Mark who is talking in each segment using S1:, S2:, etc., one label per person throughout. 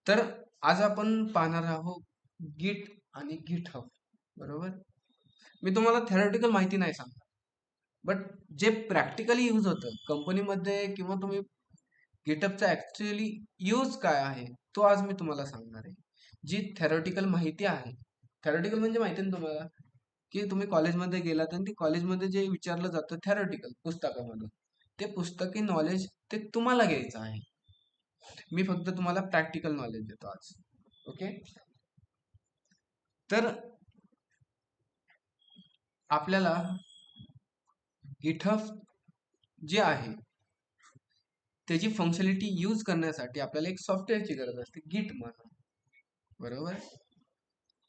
S1: तर आज आपण पाहणार आहोत गिट आणि गिटहब. बरोबर. मी तुम्हाला थेरॉटिकल माहिती नाही सांगणार, बट जे प्रॅक्टिकली यूज होतं कंपनीमध्ये किंवा तुम्ही गिटहबचा ऍक्च्युअली यूज काय आहे तो आज मी तुम्हाला सांगणार आहे. जी थेरॉटिकल माहिती आहे, थेरॉटिकल म्हणजे माहिती आहे ना तुम्हाला, की तुम्ही कॉलेजमध्ये गेलात आणि ते कॉलेजमध्ये जे विचारलं जातं थेरॉटिकल पुस्तकामधून, ते पुस्तकी नॉलेज ते तुम्हाला घ्यायचं आहे. मी फक्त तुम्हाला प्रॅक्टिकल नॉलेज देतो आज. ओके. तर आपल्याला गिटहब जे आहे त्याची फंक्शनॅलिटी यूज करण्यासाठी आपल्याला एक सॉफ्टवेअरची गरज असते, गिट म्हणून. बरोबर.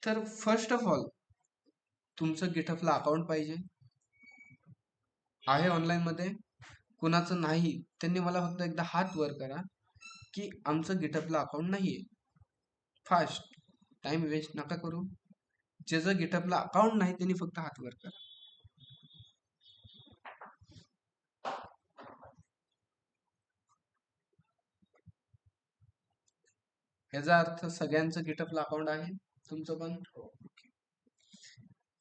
S1: तर फर्स्ट ऑफ ऑल तुमचं गिटहबला अकाउंट पाहिजे आहे ऑनलाईन मध्ये. कुणाचं नाही त्यांनी मला फक्त एकदा हात वर करा की आमचं गिटहबला अकाउंट नाहीये. फास्ट, टाइम वेस्ट नका करू. ज्याचं गिटहबला अकाउंट नाही त्यांनी फक्त हात वर करा. याचा अर्थ सगळ्यांचं गिटहबला अकाउंट आहे, तुमचं पण.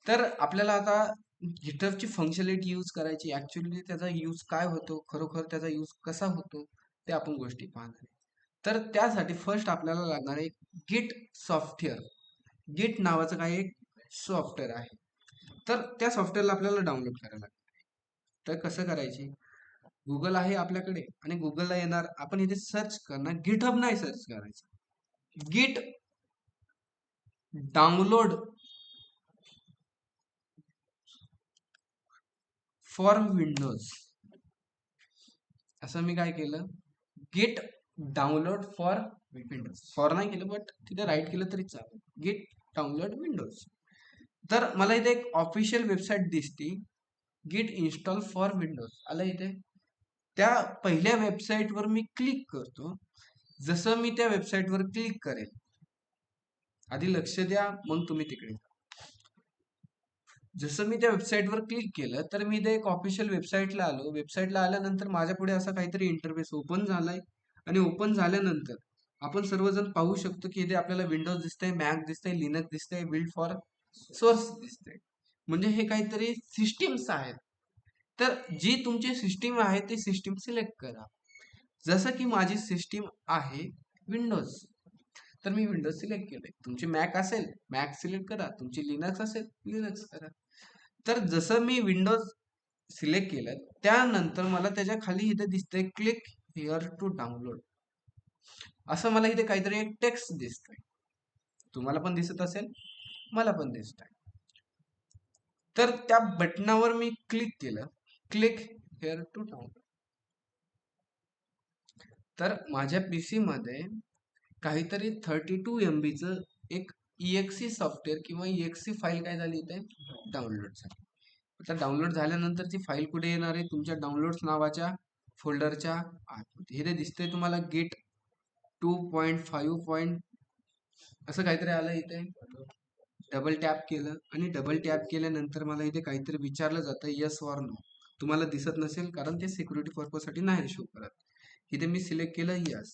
S1: तर आपल्याला आता गिटहबची फंक्शनॅलिटी यूज करायची, ऍक्च्युअली त्याचा यूज काय होतो, खरोखर त्याचा यूज कसा होतो ते आपण गोष्टी पाहणार आहे. तर त्यासाठी फर्स्ट आपल्याला लागणार आहे गिट सॉफ्टवेअर. गिट नावाचं काही एक सॉफ्टवेअर आहे. तर त्या सॉफ्टवेअरला आपल्याला डाउनलोड करायला लागेल. तर कसं करायचे, गुगल आहे आपल्याकडे आणि गुगलला येणार, आपण इथे सर्च करणार, गिटहब नाही सर्च करायचं, गिट डाउनलोड फॉर विंडोज. असं मी काय केलं, गिट डाउनलोड फॉर विंडोज, फॉर नाही केलं बट तिथे राईट केलं तरी चालेल, गिट डाउनलोड विंडोज. तर मला इथे एक ऑफिशियल वेबसाईट दिसती, गिट इन्स्टॉल फॉर विंडोज आलं इथे. त्या पहिल्या वेबसाईटवर मी क्लिक करतो. जसं मी त्या वेबसाईटवर क्लिक करेल, आधी लक्ष द्या मग तुम्ही तिकडे जा. जसं मी त्या वेबसाईटवर क्लिक केलं तर मी ते एक ऑफिशियल वेबसाईटला आलो. वेबसाईटला आल्यानंतर माझ्या पुढे असा काहीतरी इंटरफेस ओपन झालाय आणि ओपन झाल्यानंतर आपण सर्वजण पाहू शकतो की इथे आपल्याला विंडोज दिसतंय, मॅक दिसतंय, लिनक्स दिसतंय, बिल्ड फॉर सोर्स दिसतंय. म्हणजे हे काहीतरी सिस्टीम्स आहेत. तर जी तुमची सिस्टीम आहे ती सिस्टीम सिलेक्ट करा. जसं की माझी सिस्टीम आहे विंडोज, तर मी विंडोज सिलेक्ट केलंय. तुमची मॅक असेल मॅक सिलेक्ट करा, तुमची लिनक्स असेल लिनक्स करा. तर जसं मी विंडोज सिलेक्ट केलं त्यानंतर मला त्याच्या खाली इथे दिसतंय क्लिक हिअर टू डाउनलोड, असं मला इथे काहीतरी एक टेक्स्ट दिसतंय. तुम्हाला पण दिसत असेल, मला पण दिसतंय. तर त्या बटनावर मी क्लिक केलं, क्लिक हिअर टू डाउनलोड. तर माझ्या पीसी मध्ये काहीतरी 32 MB एक EXE सॉफ्टवेअर किंवा EXE फाईल काय झाली इथे डाउनलोड झाली. आता डाउनलोड झाल्यानंतर ती फाईल कुठे येणार आहे, तुमच्या डाउनलोड्स नावाच्या फोल्डरच्या आतमध्ये. हे दिसतंय तुम्हाला गिट 2.5 असं काहीतरी आलं इथे. डबल टॅप केलं आणि डबल टॅप केल्यानंतर मला इथे काहीतरी विचारलं जातं, येस ऑर नो. तुम्हाला दिसत नसेल कारण ते सिक्युरिटी पर्पज साठी नाही शो करत. इथे मी सिलेक्ट केलं यस.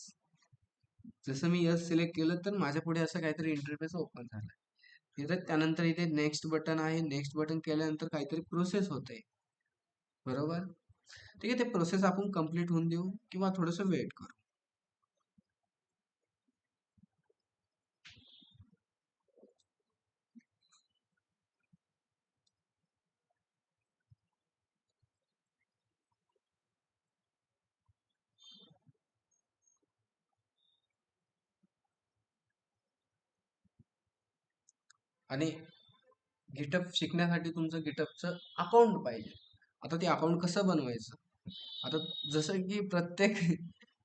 S1: जसं मी यस सिलेक्ट केलं तर माझ्या पुढे असं काहीतरी इंटरफेस ओपन झाला. इथे त्यानंतर इथे नेक्स्ट बटन आहे. नेक्स्ट बटन केल्यानंतर काहीतरी प्रोसेस होते. बरोबर. ठीक आहे, ते प्रोसेस आपण कंप्लीट होऊन देऊ किंवा थोडंसं वेट करू. आणि गिटअप शिकण्यासाठी तुमचं गिटअपचं अकाउंट पाहिजे. आता ते अकाउंट कसं बनवायचं, आता जसं की प्रत्येक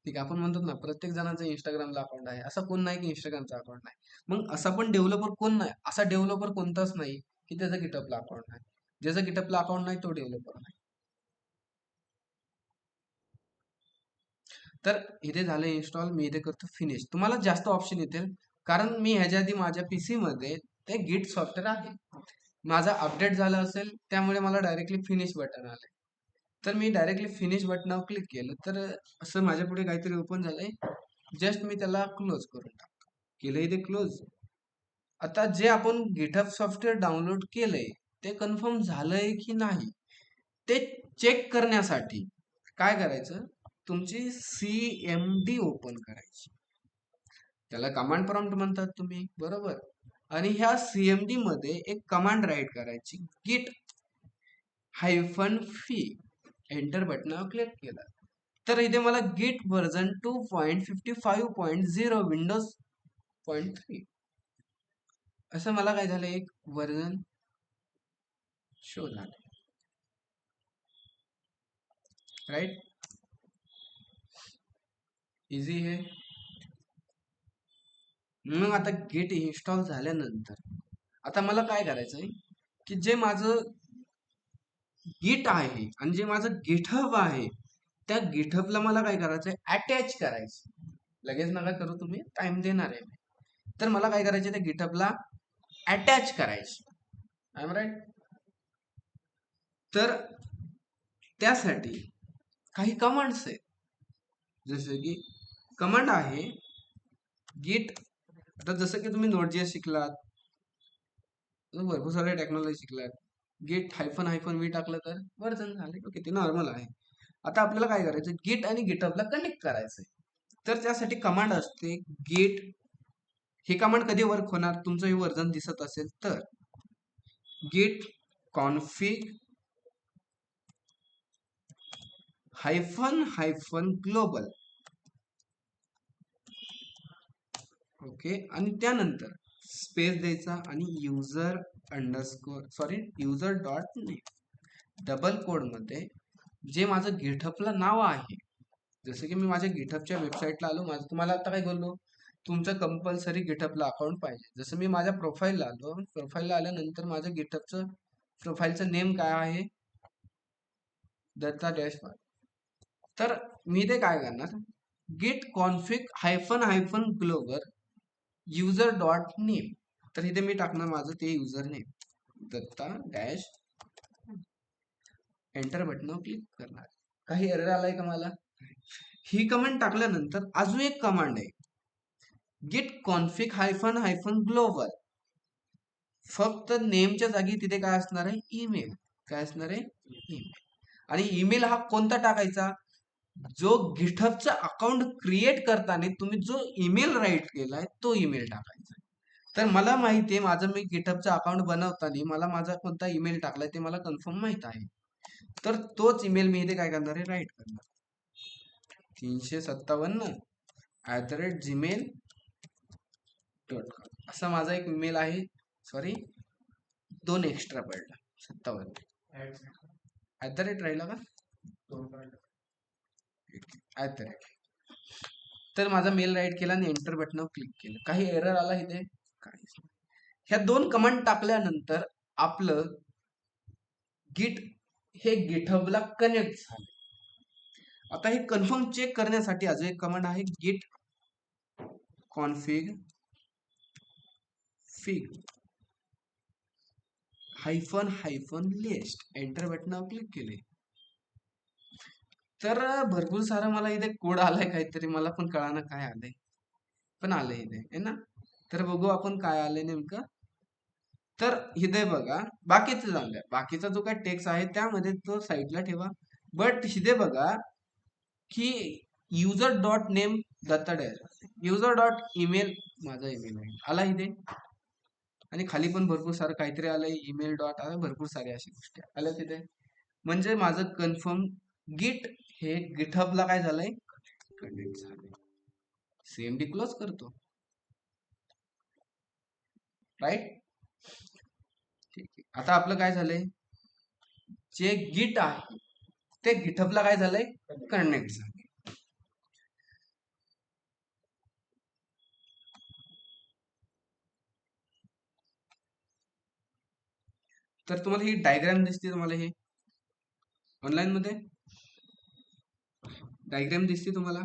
S1: ठीक आहे, आपण म्हणतो ना प्रत्येक जणांचं इंस्टाग्रामला अकाउंट आहे, असं कोण नाही की इंस्टाग्रामचा अकाउंट नाही. मग असा पण डेव्हलपर कोण नाही, असा डेव्हलपर कोणताच नाही की त्याचं गिटअपला अकाउंट नाही. ज्याचं गिटअपला अकाउंट नाही तो डेव्हलपर नाही. तर इथे झालं इन्स्टॉल, मी इथे करतो फिनिश. तुम्हाला जास्त ऑप्शन येतील कारण मी ह्याच्या आधी माझ्या पीसी मध्ये ते गिट सॉफ्टवेअर आहे, माझा अपडेट झाला असेल त्यामुळे मला डायरेक्टली फिनिश बटन आलंय. तर मी डायरेक्टली फिनिश बटनावर क्लिक केलं तर असं माझ्या पुढे काहीतरी ओपन झालंय. जस्ट मी त्याला क्लोज करून टाकतो. केलंय इथे क्लोज. आता जे आपण गिटहब सॉफ्टवेअर डाउनलोड केलंय ते कन्फर्म झालंय की नाही ते चेक करण्यासाठी काय करायचं, तुमची CMD ओपन करायची. त्याला कमांड प्रॉम्प्ट म्हणतात तुम्ही, बरोबर. आणि ह्या CMD मध्ये एक कमांड राईट करायची, git -फी. एंटर बटनावर क्लिक केलं तर इथे मला गिट व्हर्जन 2.55.0 विंडोज 0.3 असं मला काय झालं, एक व्हर्जन शो झालं, राईट. इझी आहे. मग आता गिट इन्स्टॉल झाल्यानंतर आता मला काय करायचंय की जे माझं गिट आहे आणि जे माझं गिटहब आहे त्या गिटहबला मला काय करायचंय, अटॅच करायचं. लगेच नका करू, तुम्ही टाइम देणार आहे. तर मला काय करायचं, त्या गिटहबला अटॅच करायचं. I am right. तर त्यासाठी काही कमांड्स आहेत, जसे की कमांड आहे गिट. आता जसं की तुम्ही नोट.js शिकलात, भरपूर सारे टेक्नॉलॉजी शिकलात, गिट -वी टाकलं तर वर्जन झाले, ओके, ते नॉर्मल आहे. आता आपल्याला काय करायचं, गिट आणि गिटहबला कनेक्ट करायचंय. तर त्यासाठी कमांड असते गिट. हे कमांड कधी वर्क होणार, तुमचं हे वर्जन दिसत असेल तर गिट कॉन्फिग -ग्लोबल, ओके. आणि त्यानंतर स्पेस द्यायचा आणि user dot name double quote मध्ये जे माझं गिटहबला नाव आहे, जसं की मी माझ्या गिटहबच्या वेबसाईटला आलो, माझं तुम्हाला आता काय बोललो, तुमचं कंपल्सरी गिटहबला अकाउंट पाहिजे. जसं मी माझ्या प्रोफाईलला आलो, प्रोफाईलला आल्यानंतर माझ्या गिटहबचं प्रोफाईलचं नेम काय आहे, दत्ता डॅशबॉर्ड. तर मी ते काय करणार, git config -global user dot name. तर इथे मी टाकणार माझं ते user name, Datta dash. Enter बटनावर क्लिक करणार. काही एरर आलाय का मला? ही कमांड टाकल्यानंतर अजून एक कमांड आहे, गिट कॉन्फिग -ग्लोबल. फक्त नेमच्या जागी तिथे काय असणार आहे, ईमेल. काय असणार आहे, ईमेल. आणि ईमेल हा कोणता टाकायचा, जो गिटहबचा अकाउंट क्रिएट करताना तुम्ही जो ईमेल राईट केलाय तो ईमेल टाकायचा. तर मला माहिती आहे, माझं मी गिटहबचं अकाउंट बनवताना मला माझा कोणता ईमेल टाकलाय ते मला कन्फर्म माहित आहे. तर तोच ईमेल मी इथे काय करणार आहे, राईट करणार. 357@gmail.com असा माझा एक ईमेल आहे. सॉरी, 2 एक्स्ट्रा पडला, 57 राहिला का, तर माझा मेल राईट केला आणि एंटर बटनावर क्लिक केलं. काही एरर आला इथे, काहीच. ह्या 2 कमांड टाकल्यानंतर आपलं गिट हे गिटहबला कनेक्ट झालं. आता हे कन्फर्म चेक करण्यासाठी अजून एक कमांड आहे, गिट कॉन्फिग -लिस्ट. एंटर बटनावर क्लिक केले तर भरपूर सारा मला इथे कोड आलाय, काहीतरी मला पण कळाना काय आलंय, पण आलंय इथे, है ना. तर बघू आपण काय आलंय नेमकं. तर इथे बघा, बाकीचं जाऊन द्या, बाकीचा जो काय टेक्स्ट आहे त्यामध्ये तो साईडला ठेवा. बट इथे बघा की user dot name Datta dash user dot email, माझा ईमेल आहे आला इथे. आणि खाली पण भरपूर सारं काहीतरी आलंय, ईमेल डॉट आलं, भरपूर सारे अशा गोष्टी आल्या तिथे. म्हणजे माझं कन्फर्म गिट हे गिटहबला काय झालंय, कनेक्ट झालंय. CMD क्लोज करतो, राईट. ठीक आहे. आता आपलं काय झालंय, जे गिट आहे ते गिटहबला काय झालंय, कनेक्ट झालंय. तर तुम्हाला ही डायग्राम दिसते, तुम्हाला हे ऑनलाईन मध्ये डायग्राम दिसते तुम्हाला.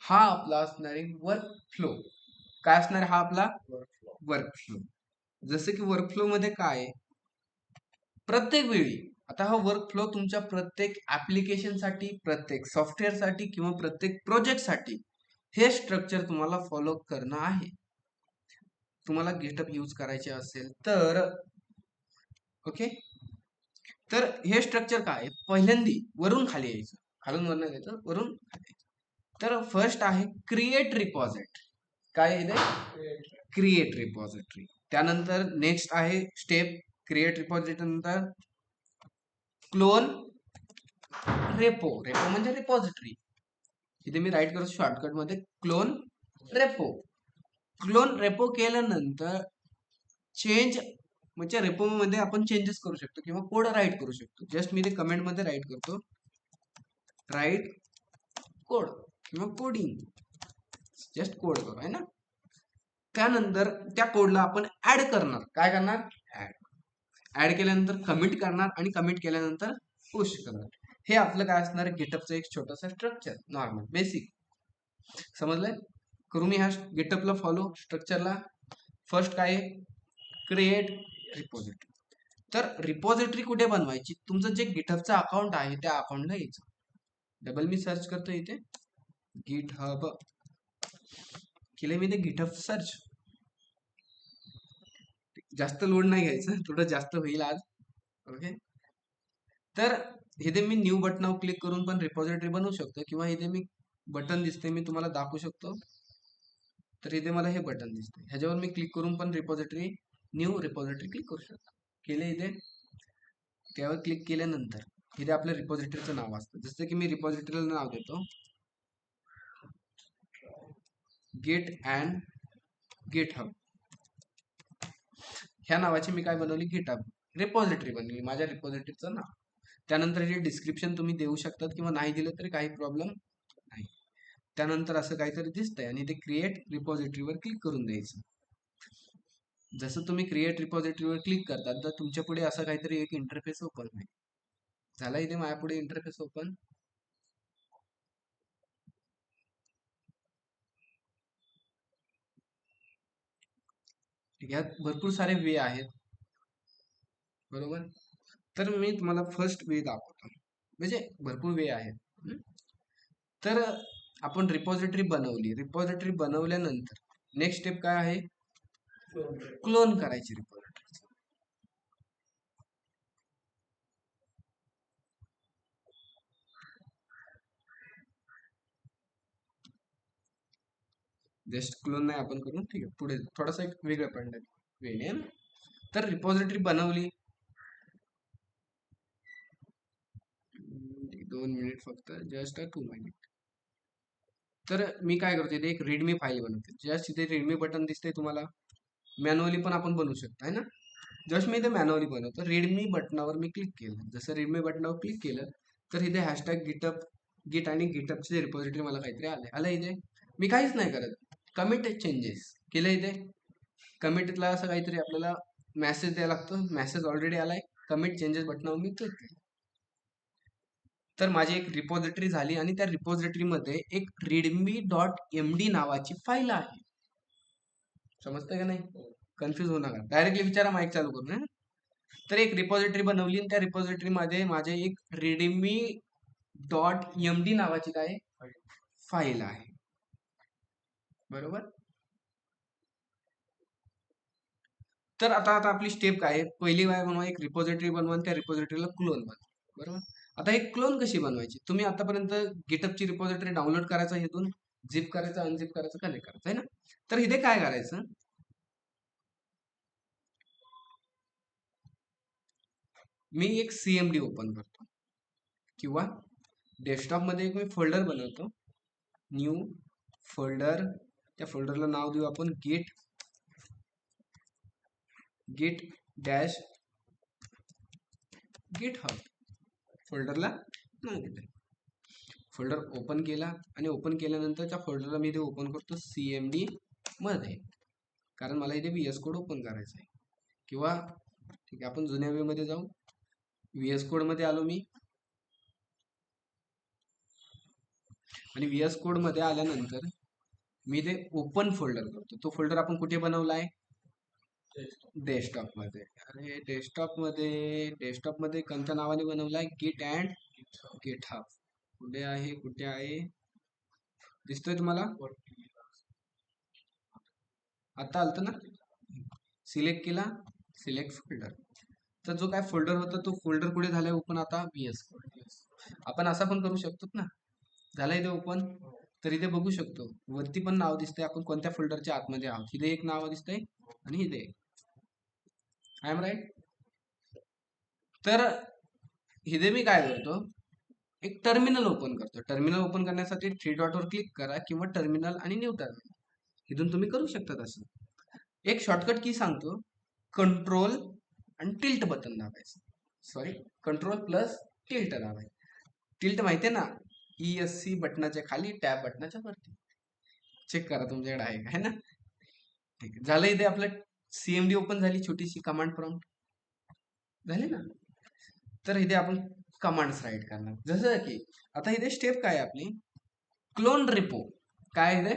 S1: हा आपला असणार आहे वर्क फ्लो. काय असणार आहे हा आपला वर्क फ्लो. जसं की वर्क फ्लो मध्ये काय, प्रत्येक वेळी आता हा वर्क फ्लो तुमच्या प्रत्येक ऍप्लिकेशन साठी, प्रत्येक सॉफ्टवेअर साठी किंवा प्रत्येक प्रोजेक्ट साठी हे स्ट्रक्चर तुम्हाला फॉलो करणं आहे. तुम्हाला गिटहब यूज करायचे असेल तर ओके, तर हे स्ट्रक्चर काय आहे, पहिल्यांदी वरून खाली यायचं, खालून वरून यायचं, वरून खाली यायचं. तर फर्स्ट आहे क्रिएट रिपॉझिटरी. काय आहे ते, क्रिएट रिपॉझिटरी. त्यानंतर नेक्स्ट आहे स्टेप क्रिएट रिपॉझिटरी नंतर क्लोन रेपो. रेपो म्हणजे रिपॉझिटरी. इथे मी राईट करतो शॉर्टकट मध्ये क्लोन रेपो. क्लोन रेपो केल्यानंतर चेंज म्हणजे रेपो मध्ये आपण चेंजेस करू शकतो किंवा कोड राईट करू शकतो. जस्ट मी ते कमेंट मध्ये राईट करतो, राईट कोड किंवा कोडिंग, जस्ट कोड करू आहे ना. त्यानंतर त्या कोडला आपण ऍड करणार. काय करणार, ऍड केल्यानंतर कमिट करणार आणि कमिट केल्यानंतर पुश करणार. हे आपलं काय असणार, गिटहबचं एक छोटंसं स्ट्रक्चर, नॉर्मल बेसिक. समजलंय. करू मी ह्या गिटहबला फॉलो स्ट्रक्चरला. फर्स्ट काय, क्रिएट रिपॉझिटरी. तर रिपॉझिटरी कुठे बनवायची, तुमचं जे गिटहबचं अकाउंट आहे त्या अकाउंटला यायचं. डबल मी सर्च करतो इथे गिटहब केले मी ते गिटहब सर्च. जास्त लोड नाही घ्यायचं, थोडं जास्त होईल आज. ओके, तर इथे मी न्यू बटनावर क्लिक करून पण रिपॉझिटरी बनवू शकतो किंवा इथे मी बटन दिसते, मी तुम्हाला दाखवू शकतो. तर इथे मला हे बटन दिसते, ह्याच्यावर मी क्लिक करून पण रिपॉझिटरी, न्यू रिपॉझिटरी क्लिक करू शकतो. केले इथे, त्यावर क्लिक केल्यानंतर इथे आपल्या रिपॉझिटरीचं नाव असतं. जसं की मी रिपॉझिटरीला नाव देतो गिट अँड गिटहब. ह्या नावाची मी काय बनवली, गिटहब रिपॉझिटरी बनवली, माझ्या रिपॉझिटरीचं नाव. त्यानंतर हे डिस्क्रिप्शन तुम्ही देऊ शकतात किंवा नाही दिलं तरी काही प्रॉब्लेम नाही. त्यानंतर असं काहीतरी दिसतंय आणि ते क्रिएट रिपॉझिटरीवर क्लिक करून द्यायचं. जसं तुम्ही क्रिएट रिपॉझिटरीवर क्लिक करतात तर तुमच्या पुढे असं काहीतरी एक इंटरफेस ओपन होईल. झाला इथे माझ्या पुढे इंटरफेस ओपन. यात भरपूर सारे वे आहेत, बरोबर. तर मी तुम्हाला फर्स्ट वे दाखवतो, म्हणजे भरपूर वे आहेत. तर आपण रिपॉझिटरी बनवली. रिपॉझिटरी बनवल्यानंतर नेक्स्ट स्टेप काय आहे, क्लोन करायची रिपॉझिटरी. जस्ट क्लोन नाही आपण करून, ठीक आहे. पुढे थोडासा एक वेगळं पडणार वेने. तर रिपॉझिटरी बनवली, 2 मिनिट फक्त, जस्ट 2 मिनिट. तर मी काय करतो, इथे एक रीडमी फाईल बनवते. जस्ट इथे रीडमी बटन दिसते तुम्हाला. मॅन्युअली पण आपण बनवू शकतो आहे ना. जस्ट मी इथे मॅन्युअली बनवतो. रीडमी बटनावर मी क्लिक केलं. जसं रीडमी बटनावर क्लिक केलं तर इथे हॅशटॅग गिटअप, गिट आणि गिटअपचे रिपॉझिटरी मला काहीतरी आलं इथे. मी काहीच नाही करत, कमिट चेंजेस केलं इथे. कमिटला असं काहीतरी आपल्याला मेसेज द्यायला लागतो. मेसेज ऑलरेडी आलाय. कमिट चेंजेस बटनावर मी क्लिक केलं तर माझी एक रिपॉझिटरी झाली आणि त्या रिपॉझिटरीमध्ये एक readme डॉट एमडी नावाची फाईल आहे. समजतंय का नाही, कन्फ्युज होऊ नका, डायरेक्टली विचारा, माईक चालू करून. तर एक रिपॉझिटरी बनवली आणि त्या रिपॉझिटरी मध्ये माझे एक readme डॉट एमडी नावाची काय फाईल आहे, बरोबर. तर आता आता आपली स्टेप काय आहे, पहिली काय बनवा, एक रिपॉझिटरी बनवा आणि त्या रिपॉझिटरीला क्लोन बनवा, बरोबर. आता हे क्लोन कशी बनवायची, तुम्ही आतापर्यंत गिटअपची रिपॉझिटरी डाउनलोड करायचं, हेतून झिप करायचं, अनझिप करायचं, कनेक्ट करायचं आहे ना. तर इथे काय करायचं, मी एक सीएमडी ओपन करतो किंवा डेस्कटॉप मध्ये एक मी फोल्डर बनवतो, न्यू फोल्डर. त्या फोल्डरला नाव देऊ आपण गिट, गिट डॅश गिटहब. फोल्डरला नाव दिलं. फोल्डर ओपन केला आणि ओपन केल्यानंतर त्या फोल्डरला मी इथे ओपन करतो सीएमडी मध्ये, कारण मला इथे व्हीएस कोड ओपन करायचा आहे. किंवा ठीक आहे, आपण जुन्या वे मध्ये जाऊ. व्हीएस कोड मध्ये आलो मी आणि व्हीएस कोड मध्ये आल्यानंतर मी ते ओपन फोल्डर करतो. तो फोल्डर आपण कुठे बनवलाय, डेस्कटॉप मध्ये. अरे डेस्कटॉप मध्ये कोणत्या नावाने बनवलाय, गिट अँड गिटहब. कुठे आहे, कुठे आहे, दिसतोय तुम्हाला, आता आलत ना. सिलेक्ट केला, सिलेक्ट फोल्डर. तर जो काय फोल्डर होता तो फोल्डर कुठे झालाय ओपन आता, VS कोड. आपण असा पण करू शकतो ना, झालंय ते ओपन. तर इथे बघू शकतो वरती पण नाव दिसतंय, आपण कोणत्या फोल्डरच्या आतमध्ये आहोत. इथे एक नाव दिसतंय आणि इथे एक. I am right. तर इथे मी काय करतो, एक टर्मिनल ओपन करतो. टर्मिनल ओपन करण्यासाठी थ्री डॉटवर क्लिक करा किंवा टर्मिनल आणि न्यू टर्मिनल इथून तुम्ही करू शकता. तसं एक शॉर्टकट की सांगतो, कंट्रोल आणि टिल्ट बटन दाबायचं. सॉरी, कंट्रोल प्लस टिल्ट दाबायचं. टिल्ट माहितीये ना, ESC बटनाच्या खाली, टॅब बटनाच्या वरती. चेक करा तुमच्याकडे आहे का, है ना. ठीक आहे, झालं. इथे आपलं CMD ओपन झाली, छोटीशी कमांड प्रॉम्प्ट झाली ना. तर इथे आपण कमांड्स राईट करणार. जसं की आता इथे स्टेप काय आहे आपली, क्लोन रिपो. काय आहे ते,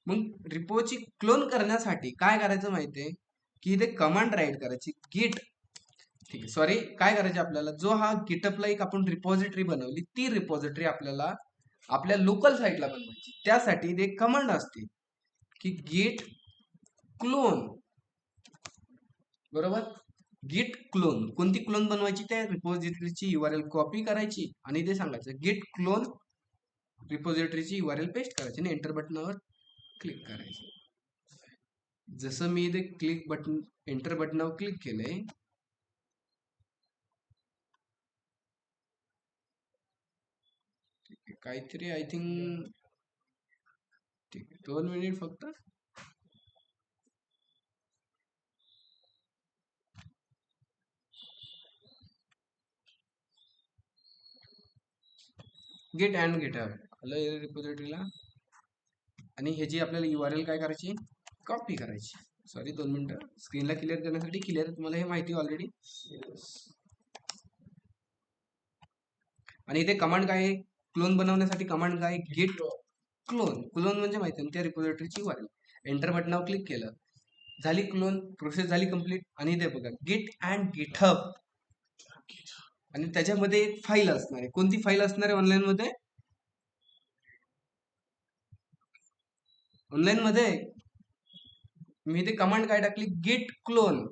S1: मग रिपोची क्लोन करण्यासाठी काय करायचं माहितीये, की इथे कमांड राईट करायची, गिट. ठीक आहे, सॉरी, काय करायचे आपल्याला, जो हा गिटअपला एक आपण रिपॉझिटरी बनवली, ती रिपॉझिटरी आपल्याला आपल्या लोकल साईटला बनवायची. त्यासाठी इथे एक कमांड असते की गिट क्लोन. बरोबर, गिट क्लोन. कोणती क्लोन बनवायची, त्या रिपॉझिटरीची URL कॉपी करायची आणि ते सांगायचं गिट क्लोन रिपॉझिटरीची URL पेस्ट करायची आणि एंटर बटनावर क्लिक करायचं. जसं मी इथे क्लिक बटन, एंटर बटनावर क्लिक केलंय, काहीतरी आय थिंक, ठीक आहे, 2 मिनिट फक्त. गेट अँड गेटअप आलं रिपॉझिटरीला, आणि ह्याची आपल्याला URL काय करायची, कॉपी करायची. सॉरी, 2 मिनिटं, स्क्रीनला क्लिअर करण्यासाठी. क्लिअर तुम्हाला हे माहिती ऑलरेडी. आणि इथे कमांड काय आहे, क्लोन बनवण्यासाठी कमांड काय, गिट क्लोन. क्लोन म्हणजे माहिती आहे त्या रिपॉझिटरीची URL. एंटर बटनावर क्लिक केलं, झाली क्लोन, प्रोसेस झाली कंप्लीट. आणि इथे बघा गिट अँड गिटहब, आणि त्याच्यामध्ये एक फाईल असणार आहे. कोणती फाईल असणार आहे ऑनलाईन मध्ये, ऑनलाईन मध्ये मी इथे कमांड काय टाकली, गिट क्लोन.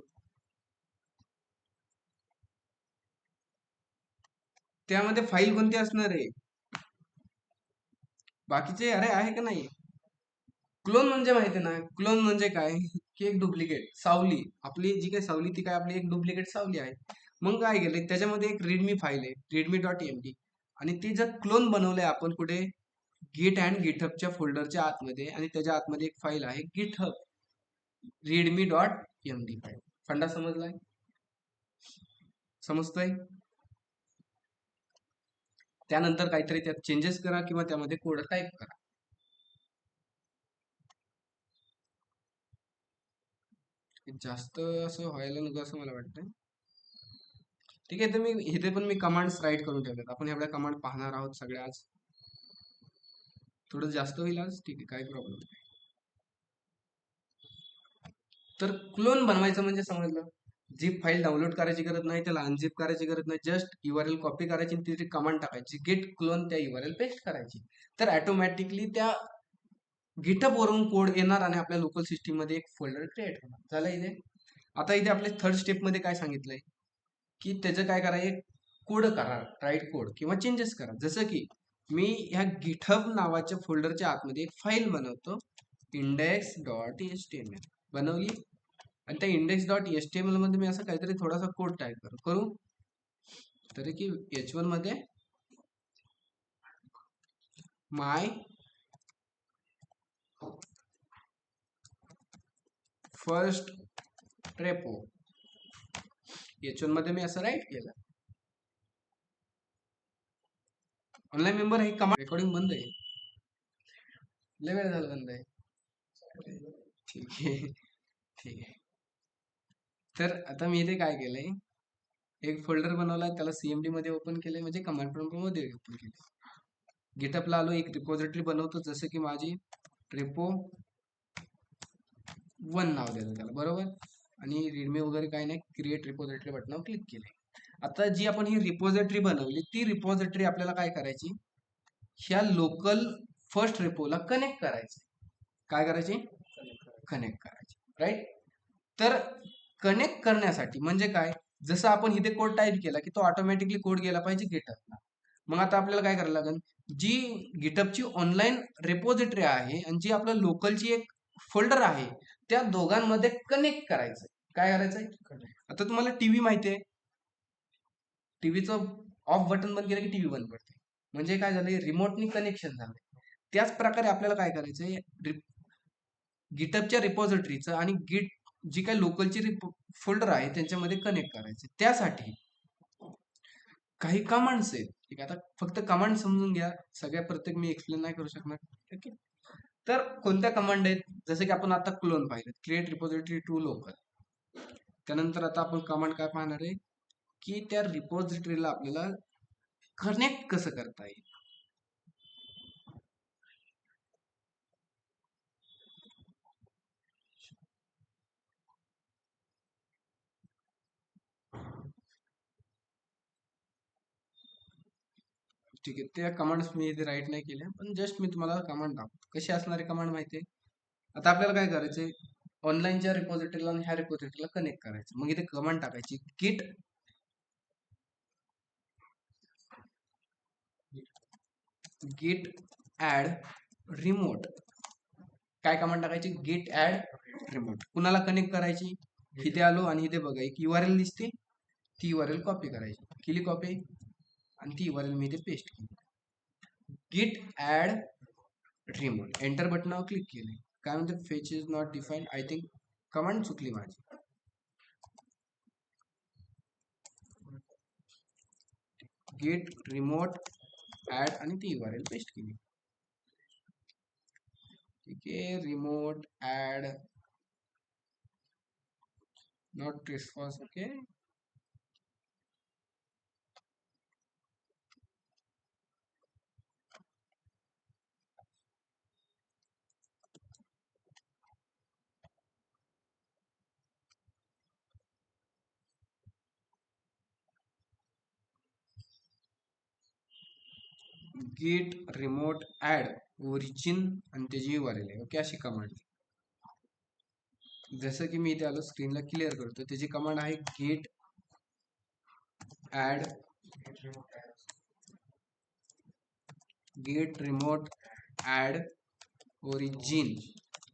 S1: त्यामध्ये फाईल कोणती असणार आहे, बाकीचे अरे आहे का नाही. क्लोन म्हणजे माहिती आहे ना, क्लोन म्हणजे काय, की एक डुप्लिकेट सावली. आपली जी काही सावली ती काय आपली एक डुप्लिकेट सावली आहे. मग काय केलंय, त्याच्यामध्ये एक रीडमी फाईल आहे, readme.md, आणि ती जर क्लोन बनवलंय आपण कुठे, गिट अँड गिटहबच्या फोल्डरच्या आतमध्ये, आणि त्याच्या आतमध्ये एक फाईल आहे गिटहब readme.md फाईल. फंडा समजलाय, समजतोय. त्यानंतर काहीतरी त्यात चेंजेस करा किंवा त्यामध्ये कोड टाईप करा. जास्त असं व्हायला नको असं मला वाटतं. ठीक आहे, तर मी इथे पण मी कमांड्स राईट करून ठेवल्यात. आपण एवढ्या कमांड पाहणार आहोत सगळ्या आज. थोडं जास्त होईल आज, ठीक आहे, काही प्रॉब्लेम नाही. तर क्लोन बनवायचं म्हणजे समजलं, झिप फाईल डाउनलोड करायची गरज नाही, त्याला अनझिप करायची गरज नाही, जस्ट URL कॉपी करायची आणि तिथे कमांड टाकायची, गेट क्लोन, त्या URL पेस्ट करायची. तर ऑटोमॅटिकली त्या गिटअप वरून कोड येणार आणि आपल्या लोकल सिस्टीम मध्ये एक फोल्डर क्रिएट होणार. झालं इथे. आता इथे आपल्या थर्ड स्टेप मध्ये काय सांगितलंय, की त्याचं काय करायचं, कोड करा, राईट कोड किंवा चेंजेस करा. जसं की मी ह्या गिटहब नावाच्या फोल्डरच्या आतमध्ये एक फाईल बनवतो, index.html बनवली, आणि त्या index.html मध्ये मी असं काहीतरी थोडासा कोड टाईप करू, तरी की H1 मध्ये माय फर्स्ट रेपो, H1 मध्ये मी असं राईट केलं. ऑनलाईन मेंबर हे कमांड, रेकॉर्डिंग बंद आहे, लय वेळ झाला बंद आहे. ठीक आहे, ठीक आहे. तर आता मी इथे काय केलंय, एक फोल्डर बनवलाय, त्याला CMD मध्ये ओपन केलंय, म्हणजे कमांड प्रॉम्प्ट मध्ये ओपन केले. गिटअपला आलो, एक रिपॉझिटरी बनवतो, जसं की माझी रेपो 1 नाव देतो त्याला, बरोबर. आणि रीडमी वगैरे काही नाही, क्रिएट रिपॉझिटरी बटनावर क्लिक केलंय. आता जी आपण ही रिपॉझिटरी बनवली, ती रिपॉझिटरी आपल्याला काय करायची, ह्या लोकल फर्स्ट रेपोला कनेक्ट करायची. काय करायची, कनेक्ट करायची, राईट. तर कनेक्ट करण्यासाठी म्हणजे काय, जसं आपण इथे कोड टाईप केला की तो ऑटोमॅटिकली कोड गेला पाहिजे गिटहबला. मग आता आपल्याला काय करायला लागेल, जी गिटहबची ऑनलाईन रेपॉझिटरी आहे आणि जी आपल्या लोकलची एक फोल्डर आहे, त्या दोघांमध्ये कनेक्ट करायचंय. काय करायचंय, आता तुम्हाला टीव्ही माहिती आहे, टीव्हीचं ऑफ बटन बंद केलं की टीव्ही बंद पडते. म्हणजे काय झालंय, रिमोटनी कनेक्शन झालंय. त्याच प्रकारे आपल्याला काय करायचंय, गिटहबच्या रिपॉझिटरीचं आणि गिट जी काही लोकलची फोल्डर आहे त्यांच्यामध्ये कनेक्ट करायचे. त्यासाठी काही कमांड्स आहेत. ठीक आहे, आता फक्त कमांड समजून घ्या, सगळ्या प्रत्येक मी एक्सप्लेन नाही करू शकणार. ओके, तर कोणत्या कमांड आहेत, जसं की आपण आता क्लोन पाहिलं, क्रिएट रिपॉझिटरी टू लोकल. त्यानंतर आता आपण कमांड काय पाहणार आहे, की त्या रिपॉझिटरीला आपल्याला कनेक्ट कसं करता येईल. ठीक आहे, त्या कमांड्स मी इथे राईट नाही केल्या, पण जस्ट मी तुम्हाला कमांड दाखवतो कशी असणारी कमांड माहिती आहे. आता आपल्याला काय करायचंय, ऑनलाईनच्या रिपॉझिटरीला आणि ह्या रिपॉझिटरीला कनेक्ट करायचं. मग इथे कमांड टाकायची git add remote. काय कमांड टाकायची, git add remote. कुणाला कनेक्ट करायची, इथे आलो आणि इथे बघा एक URL दिसते, ती URL कॉपी करायची, केली कॉपी आणि ती URL मी इथे पेस्ट केली. git add remote, एंटर बटनावर क्लिक केले. काय म्हणते, fetch is not defined. I think command चुकली माझी. git remote add आणि ती URL पेस्ट केली. ठीक आहे, remote add not response. Okay, git remote add origin आणि त्याची URL आहे. ओके, अशी कमांड. जसं की मी इथे आलो, स्क्रीनला क्लिअर करतो, त्याची कमांड आहे git add git remote add origin.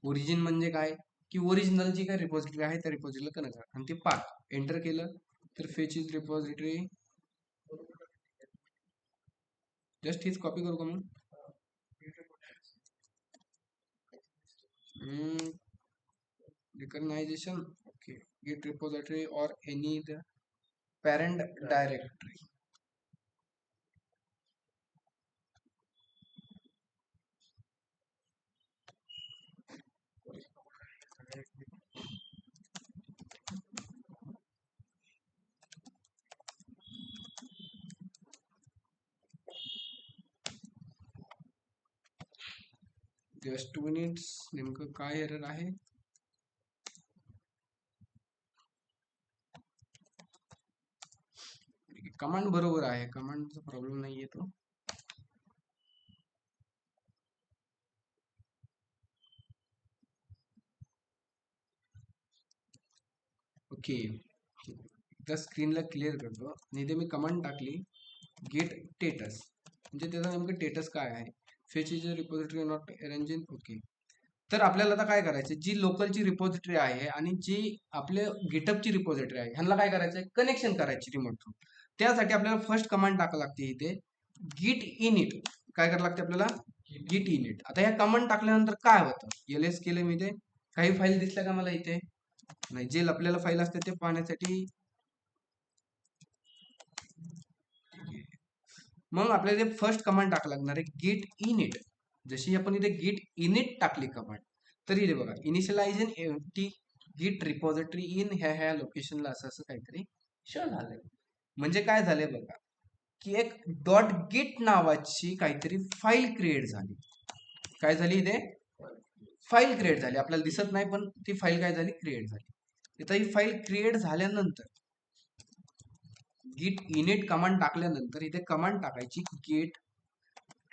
S1: Origin म्हणजे काय, की ओरिजिनल जी काय रिपॉझिटरी आहे त्या रिपॉझिटरीला कनेक्ट करा. आणि ते पाथ एंटर केलं तर फेच इज रिपॉझिटरी. जस्ट हीच कॉपी करू का मग, recognition. Okay, git repository or any the parent directory. Just 2 minutes. नेमकं काय एरर आहे, कमांड बरोबर आहे, कमांडचा प्रॉब्लेम नाही येतो. ओके, एकदा स्क्रीनला क्लिअर करतो आणि इथे मी कमांड टाकली गेट स्टेटस. म्हणजे त्याचा नेमकं स्टेटस काय आहे, fetch is repository not arranging. Okay, तर आपल्याला आता काय करायचं, जी लोकलची रिपॉझिटरी आहे आणि जी आपले गिटअपची रिपॉझिटरी आहे, ह्यांना काय करायचं, कनेक्शन करायची रिमोट थ्रू. त्यासाठी आपल्याला फर्स्ट कमांड टाकावं लागते इथे git init. काय करावं लागते आपल्याला, git init. आता ह्या कमांड टाकल्यानंतर काय होतं, ls केलं मी, ते काही फाईल दिसल्या का मला इथे, नाही, जे आपल्याला फाईल असते ते पाहण्यासाठी. मग आपल्याला फर्स्ट कमांड टाकावं लागणार आहे git init. जशी आपण इथे git init टाकली कमांड, तर इथे बघा इनिशियलाइज इन एम्प्टी गिट रिपॉझिटरी इन ह्या ह्या लोकेशनला असं असं काहीतरी शो झालंय. म्हणजे काय झालंय बघा, की एक डॉट गिट नावाची काहीतरी फाईल क्रिएट झाली. काय झाली, इथे फाईल क्रिएट झाली, आपल्याला दिसत नाही पण ती फाईल काय झाली, क्रिएट झाली. आता ही फाईल क्रिएट झाल्यानंतर गिट इनिट कमांड टाकल्यानंतर इथे कमांड टाकायची गिट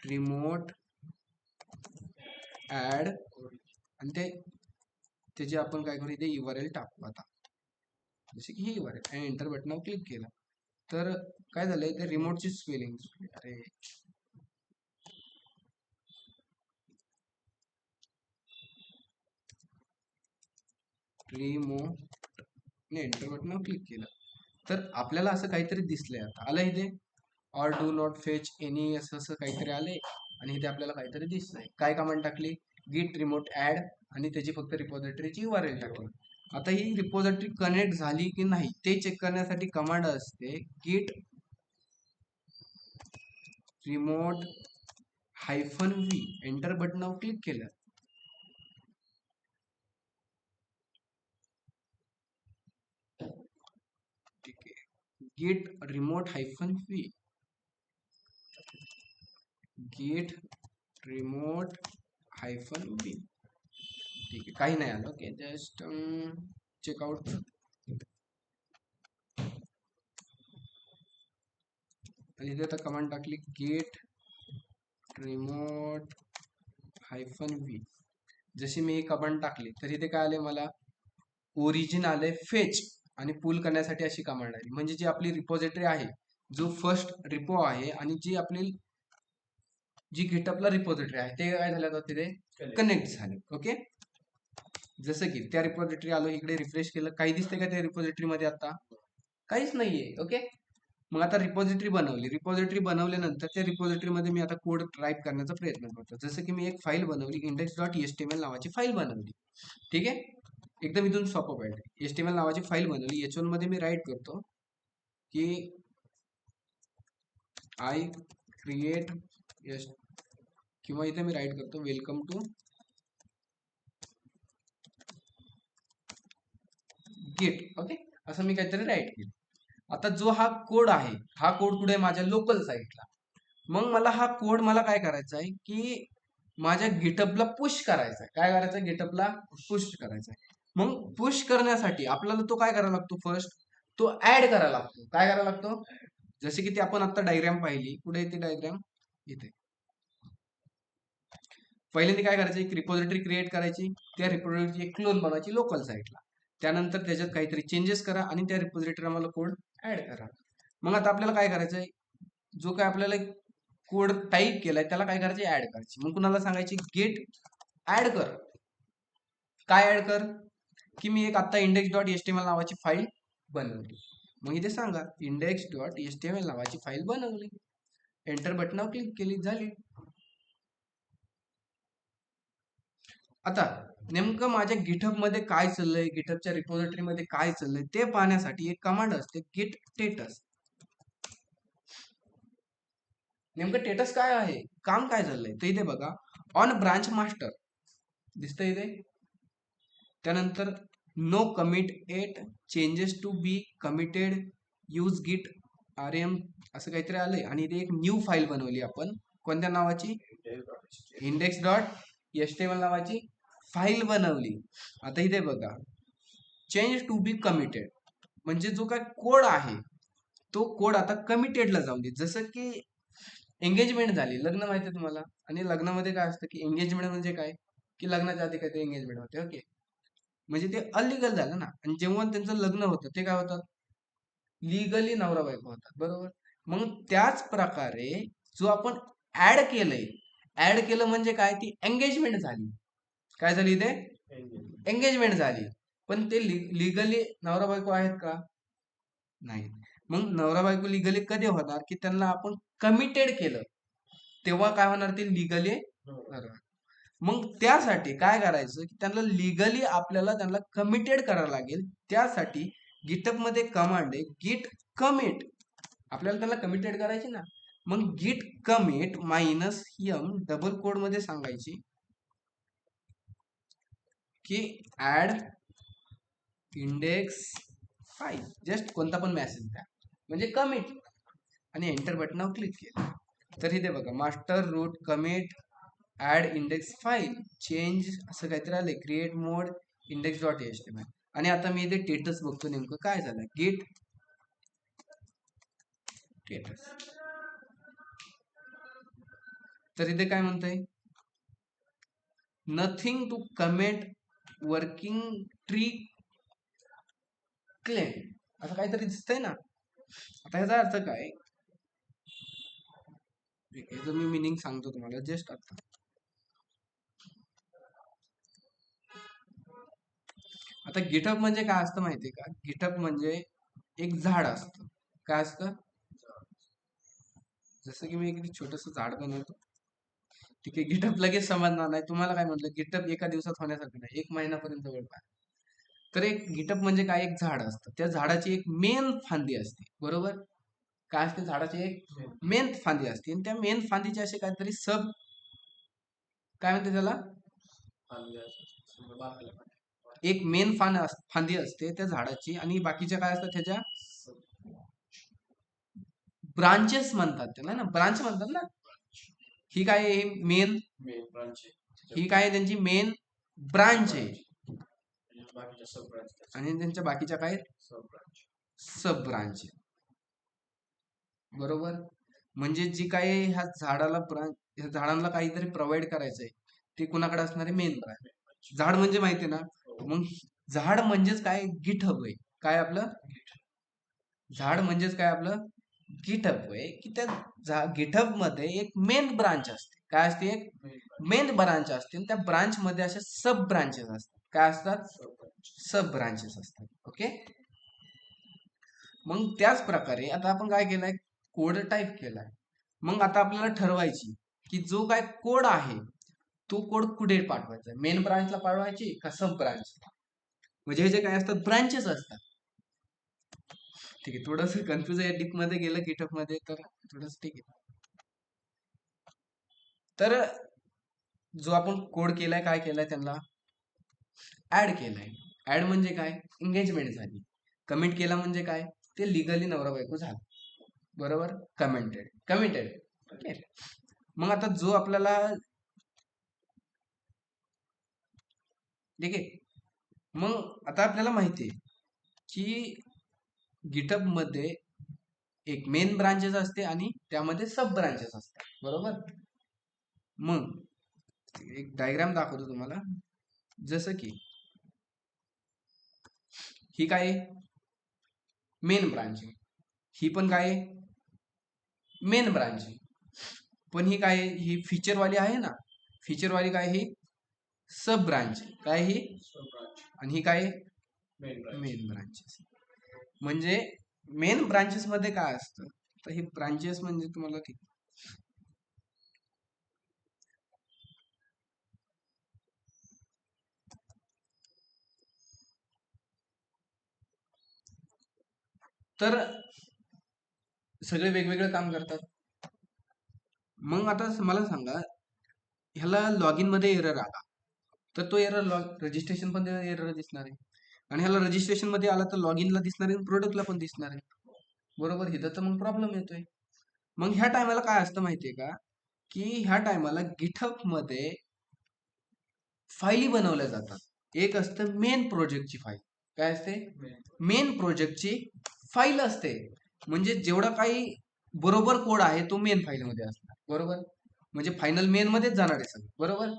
S1: रिमोट ऍड आणि ते त्याची आपण काय करू, इथे URL टाकू आता, जसे की ही URL, आणि एंटर बटनावर क्लिक केलं तर काय झालंय, ते रिमोटची स्पेलिंग, अरे रिमोट, एंटर बटनावर क्लिक केलं तर आपल्याला असं काहीतरी दिसलंय. आता आलं इथे or do not fetch any, असं असं काहीतरी आलंय, आणि इथे आपल्याला काहीतरी दिसतंय. काय कमांड टाकली, गिट रिमोट ऍड, आणि त्याची फक्त रिपॉझिटरीची URL टाकली. आता ही रिपॉझिटरी कनेक्ट झाली की नाही ते चेक करण्यासाठी कमांड असते गिट रिमोट -v, एंटर बटनावर क्लिक केलं ठीक आहे, गिट रिमोट -v, गिट रिमोट -v, ठीक आहे, काही नाही आलं. Okay, just check out. आणि इथे आता कमांड टाकली गेट रिमोट -v. जशी मी कमांड टाकली तर इथे काय आले, मला ओरिजिन आले, फेच आणि पुल करण्यासाठी अशी कमांड आली. म्हणजे जी आपली रिपॉझिटरी आहे, जो फर्स्ट रिपो आहे, आणि जी आपली जी गिटअपला रिपॉझिटरी आहे, ते काय झालं, तिथे कनेक्ट झाले. ओके, जसं की त्या रिपॉझिटरी आलो, इकडे रिफ्रेश केलं, काही दिसते का त्या रिपॉझिटरी मध्ये, आता काहीच नाहीये. ओके, मग आता रिपॉझिटरी बनवली. रिपॉझिटरी बनवल्यानंतर त्या रिपॉझिटरी मध्ये मी आता कोड टाईप करण्याचा प्रयत्न करतो. जसं की मी एक फाईल बनवली, index.html नावाची फाईल बनवली. ठीक आहे, एकदम इथून सोपं पाहिजे. HTML नावाची फाईल बनवली. H1 मध्ये मी राईट करतो की आय क्रिएट, किंवा इथे मी राईट करतो वेलकम टू गिट. ओके, असं मी काहीतरी राईट केलं. आता जो हा कोड आहे, हा कोड कुठे, माझ्या लोकल साईटला. मग मला हा कोड मला काय करायचा आहे की माझ्या गिटअपला पुश करायचा आहे. काय करायचं आहे, गिटअपला पुश करायचा आहे. मग पुश करण्यासाठी आपल्याला तो काय करावा लागतो, फर्स्ट तो ऍड करायला लागतो. काय करायला लागतो, जसे की ते आपण आता डायग्राम पाहिली, कुठे येते डायग्राम, इथे. पहिल्यांदा काय करायचं, एक रिपॉझिटरी क्रिएट करायची, त्या रिपॉझिटरीची एक क्लोन बनवायची लोकल साईटला. त्यानंतर त्याच्यात काहीतरी चेंजेस करा आणि त्या रिपॉझिटरीला मला कोड ऍड करा. मग आता आपल्याला काय करायचंय, जो काय आपल्याला कोड टाईप केलाय त्याला काय करायचे, ऍड करायची. मग कुणाला सांगायची, गेट ऍड कर. काय ऍड कर, की मी एक आता index.html नावाची फाईल बनवली. मग इथे सांगा index.html नावाची फाईल बनवली, एंटर बटनावर क्लिक केली, झाली. आता नेमकं माझ्या गिटहब मध्ये काय चाललंय, गिटहबच्या रिपॉझिटरी मध्ये काय चाललंय ते पाहण्यासाठी एक कमांड असते गिट स्टेटस. नेमकं स्टेटस काय आहे, काम काय चाललंय, तर इथे बघा ऑन ब्रांच मास्टर दिसतंय इथे. त्यानंतर no commit yet, changes to be committed, use git rm, असं काहीतरी आलंय. आणि इथे एक न्यू फाईल बनवली आपण, कोणत्या नावाची, index.html नावाची फाईल बनवली. आता इथे बघा चेंज टू बी कमिटेड, म्हणजे जो काय कोड आहे तो कोड आता कमिटेडला जाऊन दे. जसं की एंगेजमेंट झाली, लग्न माहिती आहे तुम्हाला, आणि लग्नामध्ये काय असतं की एंगेजमेंट म्हणजे काय, की लग्नाच्या आधी काहीतरी एंगेजमेंट होते. ओके, म्हणजे ते अलिगल झालं ना, आणि जेव्हा त्यांचं लग्न होतं ते काय होतात, लिगली नवरा बायको होतात, बरोबर. मग त्याच प्रकारे जो आपण ऍड केलंय, ऍड केलं म्हणजे काय, ती एंगेजमेंट झाली. काय झाली, ते एंगेजमेंट झाली. पण ते लिगली नवरा बायको आहेत का, नाही. मग नवरा बायको लिगली कधी होणार, की त्यांना आपण कमिटेड केलं तेव्हा काय होणार, ते लिगली. मग त्यासाठी काय करायचं, की त्यांना लिगली आपल्याला त्यांना कमिटेड करावं लागेल. त्यासाठी गिटअप मध्ये कमांड आहे गिट कमिट, आपल्याला त्याला कमिटेड करायची ना. मग गिट कमिट -m डबल कोड मध्ये सांगायची की ऍड इंडेक्स फाईल, जस्ट कोणता पण मेसेज द्या, म्हणजे कमिट, आणि एंटर बटनावर क्लिक केलं तर इथे बघा master root commit add index file change असं काहीतरी आलंय, क्रिएट मोड index.html. आणि आता मी इथे स्टेटस बघतो नेमकं काय झालं, गेट स्टेटस. तर इथे काय म्हणतंय, nothing to comment working tree clean असं काहीतरी दिसतंय ना. आता ह्याचा अर्थ काय, याचं मी मिनिंग सांगतो तुम्हाला जस्ट आता. आता गिटहब म्हणजे काय असतं माहितीये का, गिटहब म्हणजे एक झाड असतं. काय असतं, जसं की मी एक छोटस झाड बनवतो, ठीक आहे. गिटहब लगेच समजणार नाही तुम्हाला. काय म्हटलं, गिटहब एका दिवसात होण्यासारखं नाही, 1 महिन्यापर्यंत वेळ पाहिजे. तर एक गिटहब म्हणजे काय, एक झाड असतं. त्या झाडाची एक मेन फांदी असते, बरोबर. काय असते, झाडाची एक मेन फांदी असते, आणि त्या मेन फांदीचे असे काहीतरी सब, काय म्हणते त्याला, एक मेन फांदी असते त्या झाडाची, आणि बाकीच्या काय असतात त्याच्या ब्रांचेस म्हणतात त्याला ना, ब्रांच म्हणतात ना. ही काय आहे, मेन, ही काय आहे, त्यांची मेन ब्रांच आहे, आणि त्यांच्या बाकीच्या काय सब ब्रांच आहे, बरोबर. म्हणजे जी काय ह्या झाडाला ह्या झाडांना काहीतरी प्रोव्हाइड करायचंय, ते कुणाकडे असणार आहे, मेन ब्रांच. झाड म्हणजे माहिती ना. मग झाड म्हणजेच काय, गिटहब आहे. काय आपलं झाड म्हणजेच काय, आपलं गिटहब आहे. की त्या गिटहब मध्ये एक मेन ब्रांच असते. काय असते, एक मेन ब्रांच असते, आणि त्या ब्रांच मध्ये असे सब ब्रांचेस असतात. काय असतात, सब ब्रांचेस असतात. ओके. मग त्याच प्रकारे आता आपण काय केलंय, कोड टाईप केलाय. मग आता आपल्याला ठरवायची की जो काय कोड आहे तो कोड कुठे पाठवायचा, मेन ब्रांचला पाठवायची का सब ब्रांचला. म्हणजे हे जे काय असतात, ब्रांचेस असतात. ठीक आहे, थोडस कन्फ्युज आहे, डीप मध्ये गेलं गिटहब मध्ये तर थोडस ठीक आहे. तर जो आपण कोड केलाय, काय केलाय, त्यांना ऍड केलाय. ऍड म्हणजे काय, एंगेजमेंट झाली. कमेंट केला म्हणजे काय, ते लिगली नवरा बायको झालं, बरोबर. कमिटेड. ओके. मग आता जो आपल्याला, ठीक आहे, मग आता आपल्याला माहिती आहे की गिटहब मध्ये एक मेन ब्रांचेस असते आणि त्यामध्ये सब ब्रांचेस असतात, बरोबर. मग एक डायग्राम दाखवतो तुम्हाला. जसं की ही काय मेन ब्रांच आहे, ही पण काय मेन ब्रांच आहे, पण ही काय ही फीचरवाली आहे ना, फीचरवाली काय ही सब ब्रांच आहे. काय ही, आणि ही काय मेन ब्रांचेस. म्हणजे मेन ब्रांचेस मध्ये काय असतं, तर हे ब्रांचेस म्हणजे तुम्हाला ठीक, तर सगळे वेगवेगळे काम करतात. मग आता मला सांगा, ह्याला लॉग इन मध्ये एरर आला, तर तो एरर रजिस्ट्रेशन पण एरर दिसणार आहे, आणि ह्याला रजिस्ट्रेशन मध्ये आला तर लॉग इनला दिसणार आहे, प्रोडक्टला पण दिसणार आहे, बरोबर. इथं तर मग प्रॉब्लेम येतोय. मग ह्या टायमाला काय असतं माहितीये का, की ह्या टायमाला गिटहब मध्ये फाईली बनवल्या जातात. एक असतं मेन प्रोजेक्टची फाईल. काय असते, मेन प्रोजेक्टची फाईल असते. म्हणजे जेवढा काही बरोबर कोड आहे तो मेन फाईलमध्ये असणार, बरोबर. म्हणजे फायनल मेन मध्येच जाणार आहे सगळं, बरोबर.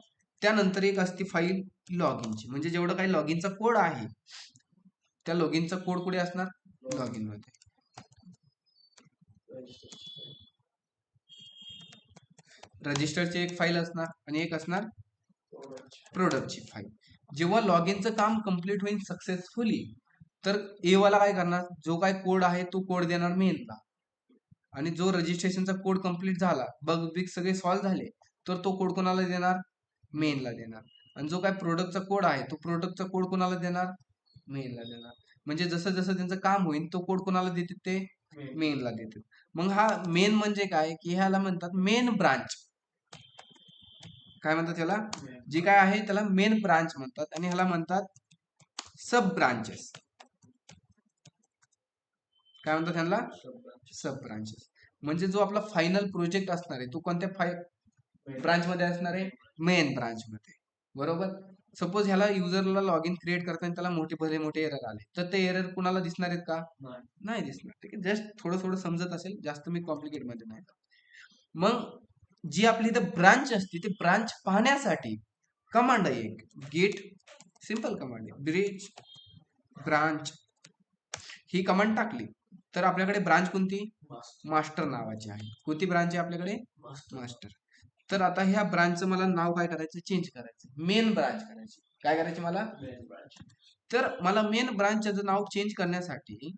S1: त्यानंतर एक असते फाईल लॉग इनची, म्हणजे जेवढं काही लॉग इनचा कोड आहे त्या लॉग इनचा कोड कुठे असणार, लॉग इन मध्ये. रजिस्टरची एक फाईल असणार आणि एक असणार प्रोडक्टची फाईल. जेव्हा लॉग इनचं काम कम्प्लीट होईल सक्सेसफुली, तर ए वाला काय करणार, जो काय कोड आहे तो कोड देणार मेनला, आणि जो रजिस्ट्रेशनचा कोड कम्प्लीट झाला, बग बिग सगळे सॉल्व्ह झाले, तर तो कोड कोणाला देणार, मेनला देणार. आणि जो काय प्रोडक्टचा कोड आहे तो प्रोडक्टचा कोड कोणाला देणार, मेनला देणार. म्हणजे जसं जसं त्यांचं काम होईल तो कोड कोणाला देतात, ते मेनला देतात. मग हा मेन म्हणजे काय, की ह्याला म्हणतात मेन ब्रांच. काय म्हणतात त्याला, जी काय आहे त्याला मेन ब्रांच म्हणतात, आणि ह्याला म्हणतात सब ब्रांचेस. काय म्हणतात त्यांना, सब ब्रांचेस. म्हणजे जो आपला फायनल प्रोजेक्ट असणार आहे तो कोणत्या ब्रांच मध्ये असणार आहे, मेन ब्रांच मध्ये, बरोबर. सपोज ह्याला युजरला लॉग इन क्रिएट करताना त्याला मोठे भले मोठे एरर आले, तर ते एरर कुणाला दिसणार आहेत का, नाही दिसणार. ठीक आहे, जस्ट थोडं थोडं समजत असेल, जास्त मी कॉम्प्लिकेट मध्ये नाही. मग जी आपली इथं ब्रांच असते ती ब्रांच पाहण्यासाठी कमांड आहे एक, गेट सिंपल कमांड आहे. ब्रिज ब्रांच ही कमांड टाकली तर आपल्याकडे ब्रांच कोणती, मास्टर नावाची आहे. कोणती ब्रांच आहे आपल्याकडे, मास्टर. तर आता ह्या ब्रांचचं मला नाव काय करायचं, चेंज करायचं, मेन ब्रांच करायची. काय करायची मला, मेन ब्रांच. तर मला मेन ब्रांचचं नाव चेंज करण्यासाठी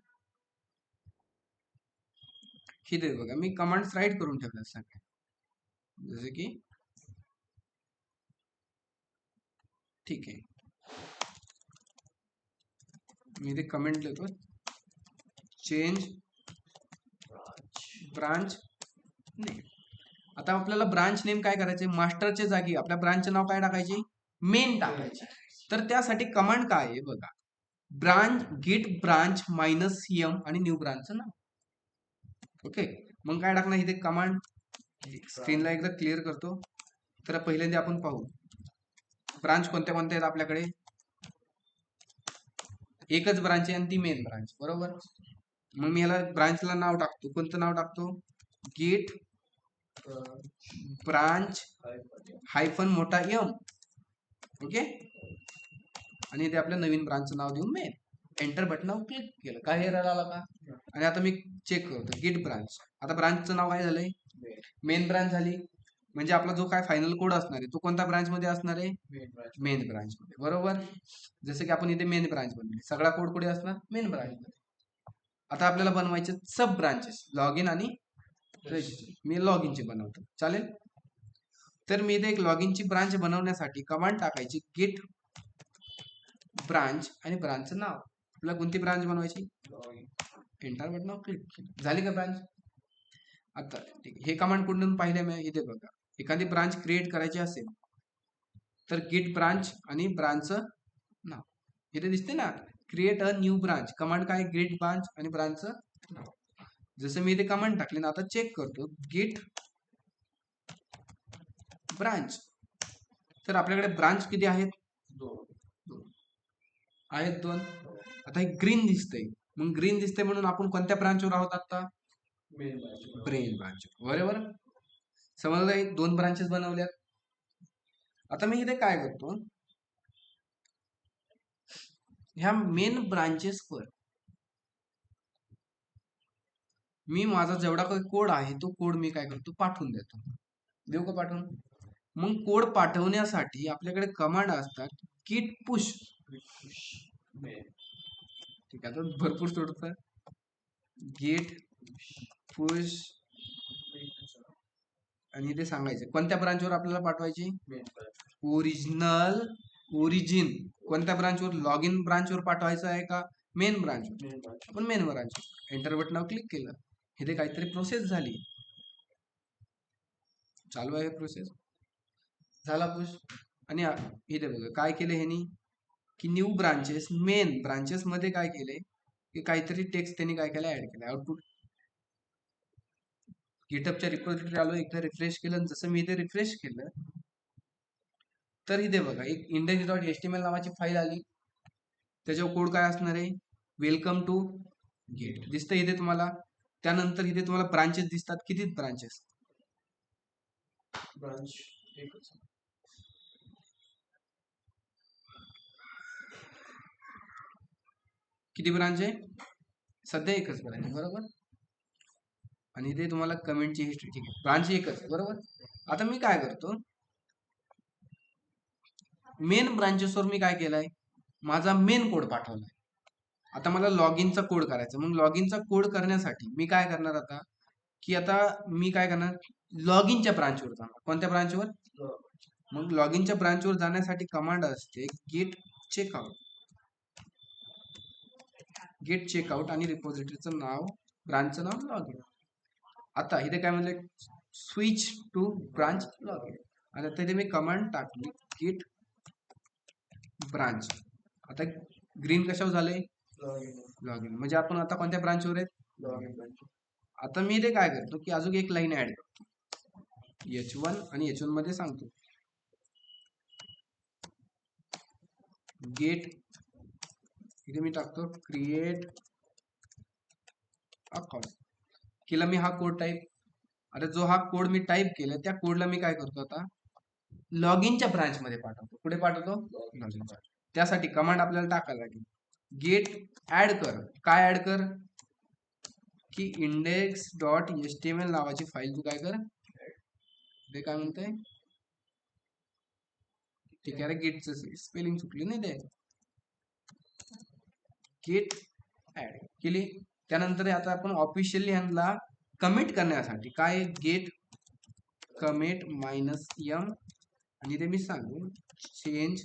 S1: हे दे बघा, मी कमांड्स राईट करून ठेवल्या सगळ्या. जसे की ठीक आहे, मी ते कमेंट लिहितो, चेंज ब्रांच नेम. आता आपल्याला ब्रांच नेम काय करायचे, मास्टरच्या जागी आपल्या ब्रांचचे नाव काय टाकायचे, मेन टाकायचे. तर त्यासाठी कमांड काय आहे बघा, ब्रांच गेट ब्रांच -m आणि न्यू ब्रांचचं नाव. ओके, मग काय टाकणार इथे कमांड, स्क्रीनला एकदा क्लिअर करतो. तर पहिल्यांदा आपण पाहू ब्रांच कोणत्या कोणत्या आहेत आपल्याकडे. एकच ब्रांच आहे आणि ती मेन ब्रांच, बरोबर. मग मी याला ब्रांचला नाव टाकतो, कोणतं नाव टाकतो, गेट ब्रांच हायफन मोठा m. ओके, आणि इथे आपल्या नवीन ब्रांचचं नाव देऊन मेन. एंटर बटनावर क्लिक केलं, काय एरर आला का. आणि आता मी चेक करतो गेट ब्रांच. आता ब्रांचचं नाव काय झालंय, मेन ब्रांच झाली. म्हणजे आपला जो काय फायनल कोड असणार आहे तो कोणत्या ब्रांच मध्ये असणार आहे, मेन ब्रांच मध्ये, बरोबर. जसं की आपण इथे मेन ब्रांच बनवली, सगळा कोड कुठे असणार, मेन ब्रांच मध्ये. आता आपल्याला बनवायचे सब ब्रांचेस, लॉग इन आणि रजिस्टर. मी लॉग इनची बनवतो, चालेल. तर मी इथे एक लॉग इनची ब्रांच बनवण्यासाठी कमांड टाकायची गेट ब्रांच आणि ब्रांचचं नाव. आपल्याला कोणती ब्रांच बनवायची, एंटर बटनावर क्लिक झाली का ब्रांच. आता ठीक आहे, हे कमांड कुठून पाहिले मी, इथे बघा. एखादी ब्रांच क्रिएट करायची असेल तर गेट ब्रांच आणि ब्रांचचं नाव इथे दिसते ना, create a new branch. Command काय, गेट ब्रांच आणि ब्रांचचं नाव. जसं मी इथे कमांड टाकले ना, आता चेक करतो गेट ब्रांच. तर आपल्याकडे ब्रांच किती आहेत, आहेत 2. आता हे ग्रीन दिसतंय, मग ग्रीन दिसतंय म्हणून आपण कोणत्या ब्रांचवर आहोत आता, मेन ब्रांच, बरोबर. समजलं, 2 ब्रांचेस बनवल्यात. आता मी इथे काय करतो, ह्या मेन ब्रांचेसवर मी माझा जेवढा काही कोड आहे तो कोड मी काय करतो, पाठवून देतो. देऊ का पाठवून. मग कोड पाठवण्यासाठी आपल्याकडे कमांड असतात git push. ठीक आहे, तर भरपूर सोडत, git push आणि ते सांगायचे कोणत्या ब्रांचवर आपल्याला पाठवायची, ओरिजिन कोणत्या ब्रांचवर, लॉग इन ब्रांचवर पाठवायचं आहे का मेन ब्रांच, आपण मेन ब्रांच. एंटर बटनावर क्लिक केलं, इथे काहीतरी प्रोसेस झाली, चालू आहे प्रोसेस, झाला पुश. आणि इथे बघा काय केलं ह्यानी, की न्यू ब्रांचेस, मेन ब्रांचेस मध्ये काय केले, की काहीतरी टेक्स्ट त्यांनी काय केलं, ऍड केलं. आउटपुट गिटहबच्या रिपोजिटरी आलो, एकदा रिफ्रेश केलं. जसं मी इथे रिफ्रेश केलं तर इथे बघा एक index.html नावाची फाईल आली. त्याच्यावर कोड काय असणार आहे, वेलकम टू गेट दिसतं इथे तुम्हाला. त्यानंतर इथे तुम्हाला ब्रांचेस दिसतात, किती ब्रांचेस, ब्रांच एकच, किती ब्रांच आहे, सध्या एकच ब्रांच आहे, बरोबर. आणि इथे तुम्हाला कमेंटची हिस्ट्री, ठीक आहे, ब्रांच एकच आहे, बरोबर. आता मी काय करतो, मेन ब्रांचेसवर मी काय केलंय, माझा मेन कोड पाठवलाय. आता मला लॉग इनचा कोड करायचा. मग लॉग इनचा कोड करण्यासाठी मी काय करणार आता, की आता मी काय करणार, लॉग इनच्या ब्रांचवर जाणार. कोणत्या ब्रांचवर, मग लॉग इनच्या ब्रांचवर जाण्यासाठी कमांड असते गेट चेकआउट. गेट चेकआउट आणि रिपोजिटरीचं नाव, ब्रांचचं नाव, लॉग इन. आता इथे काय म्हणलं, switch to branch log in. आता तिथे मी कमांड टाकली गेट ब्रांच. आता ग्रीन कशावर झालंय, लॉग इन. म्हणजे आपण आता कोणत्या ब्रांचवर आहेत, लॉग इन ब्रांच. आता मी इथे काय करतो, की अजून एक लाईन ऍड करतो, h1 आणि h1 मध्ये सांगतो गेट, इथे मी टाकतो क्रिएट अकाउंट. केला मी हा कोड टाईप. आता जो हा कोड मी टाईप केला त्या कोडला मी काय करतो, आता लॉग इनच्या ब्रांच मध्ये पाठवतो. कुठे पाठवतो, लॉग इन. त्यासाठी कमांड आपल्याला टाकायला लागेल, गेट ऍड कर. काय ऍड कर की index.html नावाची फाईल तू काय कर, ते काय म्हणतंय, ठीक आहे, गेटचं स्पेलिंग चुकली नाही, ते गेट ऍड केली. त्यानंतर आता आपण ऑफिशियली ह्यांना कमिट करण्यासाठी काय, गेट कमिट -m आणि ते मी सांगू चेंज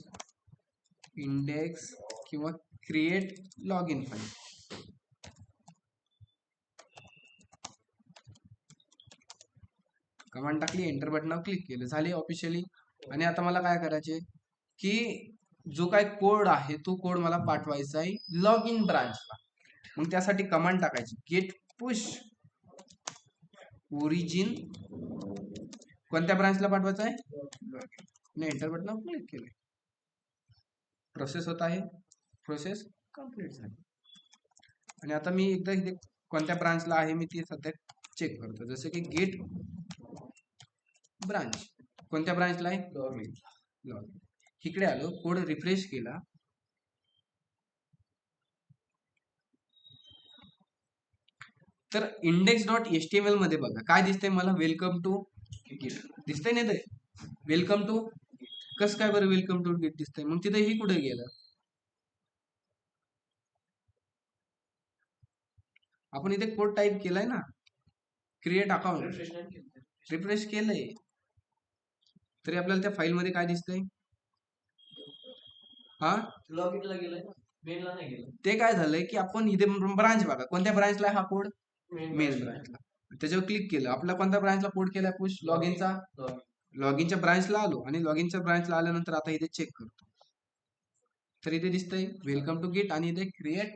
S1: इंडेक्स किंवा create log in file. Command टाकली, एंटर बटनावर क्लिक केलं, झाले ऑफिशियली. आणि आता मला काय करायचे की जो काय कोड आहे तो कोड मला पाठवायचा आहे लॉग इन ब्रांचला. मग त्यासाठी कमांड टाकायची, गेट पुश ओरिजिन, कोणत्या ब्रांचला पाठवायचं आहे, एंटर बटनावर क्लिक केले, प्रोसेस होत आहे, प्रोसेस कंप्लीट झाली. आणि आता मी एकदा इथे कोणत्या ब्रांचला आहे मी ती सध्या चेक करतो, जसं की गेट ब्रांच, कोणत्या ब्रांचला आहे, लॉग. इकडे आलो, कोड रिफ्रेश केला, तर index.html मध्ये बघा काय दिसतंय मला, वेलकम टू गेट दिसतंय नाही, ते वेलकम टू, कसं काय बरं वेलकम टू गेट दिसतंय, मग तिथे ही कुठे गेलं, आपण इथे कोड टाईप केलाय ना, क्रिएट अकाउंट, रिफ्रेश केलंय, तरी आपल्याला त्या फाईल मध्ये काय दिसतंय, हा लॉग इनला गेलाय ना, मेनला नाही गेलं. ते काय झालंय की आपण इथे ब्रांच बघा, कोणत्या ब्रांचला हा कोड, मेन ब्रांचला, त्याच्यावर क्लिक केलं, आपला कोणत्या ब्रांचला कोड केलाय पुश, लॉग इनचा, लॉग इनच्या ब्रांचला आलो, आणि लॉग इनच्या ब्रांचला आल्यानंतर आता इथे चेक करतो, तर इथे दिसतंय वेलकम टू गेट, आणि इथे क्रिएट.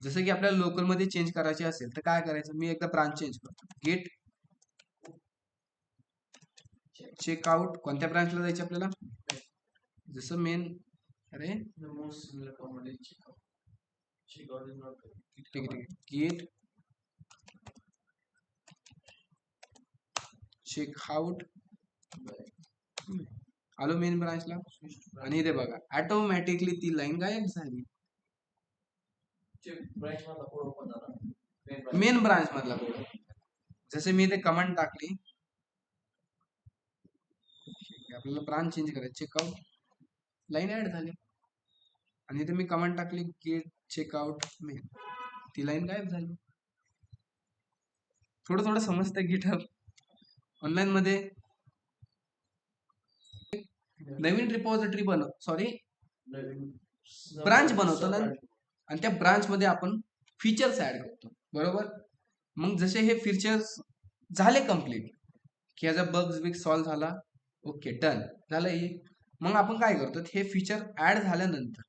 S1: जसं की आपल्याला लोकल मध्ये चेंज करायचे असेल तर काय करायचं, मी एकदा ब्रांच चेंज करतो, गेट चेकआउट, कोणत्या ब्रांचला जायचे आपल्याला, जसं मेन, अरे ठीक आहे, गेट चेकआउट, आलो मेन ब्रांचला, आणि इथे बघा ऑटोमॅटिकली ती लाईन गायब झाली, मेन ब्रांच मधला कोड. जसे मी इथे कमांड टाकली, आपल्याला ब्रांच चेंज करायची, चेकआउट, लाईन ऍड झाली, आणि इथे मी कमांड टाकली गेट चेकआउट मेन, ती लाईन गायब झाली. थोडं थोडं समजतंय गिटहब ऑनलाईन मध्ये. नवीन रिपॉझिटरी ब्रांच बनवतो ना, आणि त्या ब्रांच मध्ये आपण फीचर्स ऍड करतो, बरोबर. मग जसे हे फीचर्स झाले कम्प्लीट, की याचा बग्स बिग सॉल्व्ह झाला, ओके डन झालं हे, मग आपण काय करतो, हे फीचर ऍड झाल्यानंतर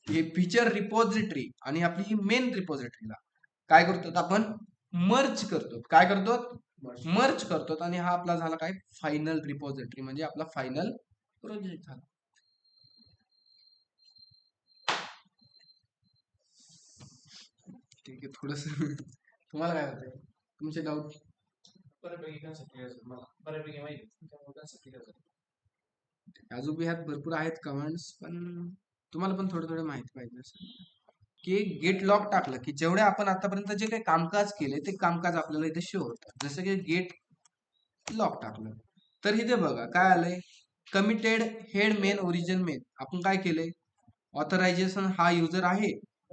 S1: हे फीचर रिपॉझिटरी आणि आपली ही मेन रिपॉझिटरीला काय करतो आपण, मर्ज करतो, काय करतो, मर्ज करतो, आणि हा आपला झाला काय, फायनल रिपॉझिटरी, म्हणजे आपला फायनल प्रोजेक्ट झाला. ठीक आहे, थोडस तुम्हाला काय होतंय, तुमचे डाऊट अजून बी ह्यात भरपूर आहेत कमांड्स, पण तुम्हाला पण थोडे थोडे माहिती पाहिजे असेल की गेट लॉग टाकलं की जेवढे आपण आतापर्यंत जे काही कामकाज केले ते कामकाज आपल्याला इथे शो होतं. जसं की गेट लॉग टाकलं तर इथे बघा काय आलंय, committed head main origin main. आपण काय केलंय, ऑथरायझेशन हा युजर आहे,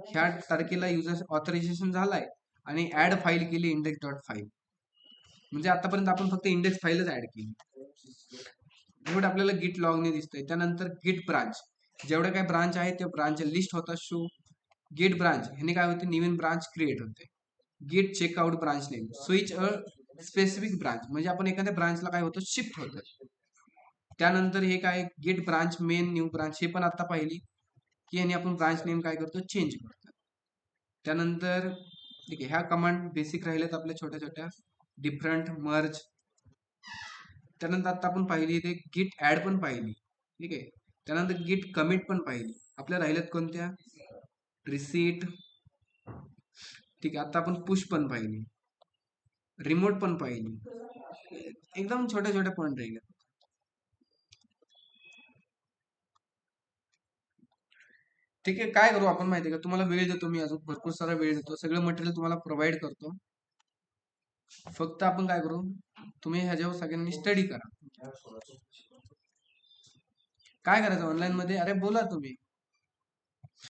S1: ह्या तारखेला युजर ऑथरायझेशन झालाय, आणि ऍड फाईल केली इंडेक्स डॉट फाईल, म्हणजे आतापर्यंत आपण फक्त इंडेक्स फाईलच ऍड केली, एवढं आपल्याला गिट लॉगने दिसतंय. त्यानंतर गिट ब्रांच, जेवढ्या काही ब्रांच आहे ते ब्रांच लिस्ट होतात शो. गेट ब्रांच ह्याने काय होते, नवीन ब्रांच क्रिएट होते. Git checkout branch name, switch a specific branch, म्हणजे आपण एखाद्या ब्रांचला काय होतं, शिफ्ट होतं. त्यानंतर हे काय, git branch main new branch, हे पण आता पाहिली की याने आपण ब्रांच नेम काय करतो, चेंज करतो. त्यानंतर ठीक आहे, ह्या कमांड बेसिक राहिल्यात आपल्या छोट्या छोट्या, डिफरंट, मर्ज. त्यानंतर आता आपण पाहिली इथे गिट ऍड पण पाहिली, ठीक आहे. त्यानंतर गिट कमिट पण पाहिली. आपल्या राहिल्यात कोणत्या, रिसीट, ठीक आहे. आता आपण पुश पण पाहिली, रिमोट पण पाहिली, एकदम छोट्या छोट्या पॉईंट राहिल्या. ठीक आहे, काय करू आपण माहिती आहे का, तुम्हाला वेळ देतो मी, अजून भरपूर सारा वेळ देतो, सगळं मटेरियल तुम्हाला प्रोव्हाइड करतो. फक्त आपण काय करू, तुम्ही ह्याच्यावर सगळ्यांनी स्टडी करा. काय करायचं ऑनलाईन मध्ये, अरे बोला तुम्ही.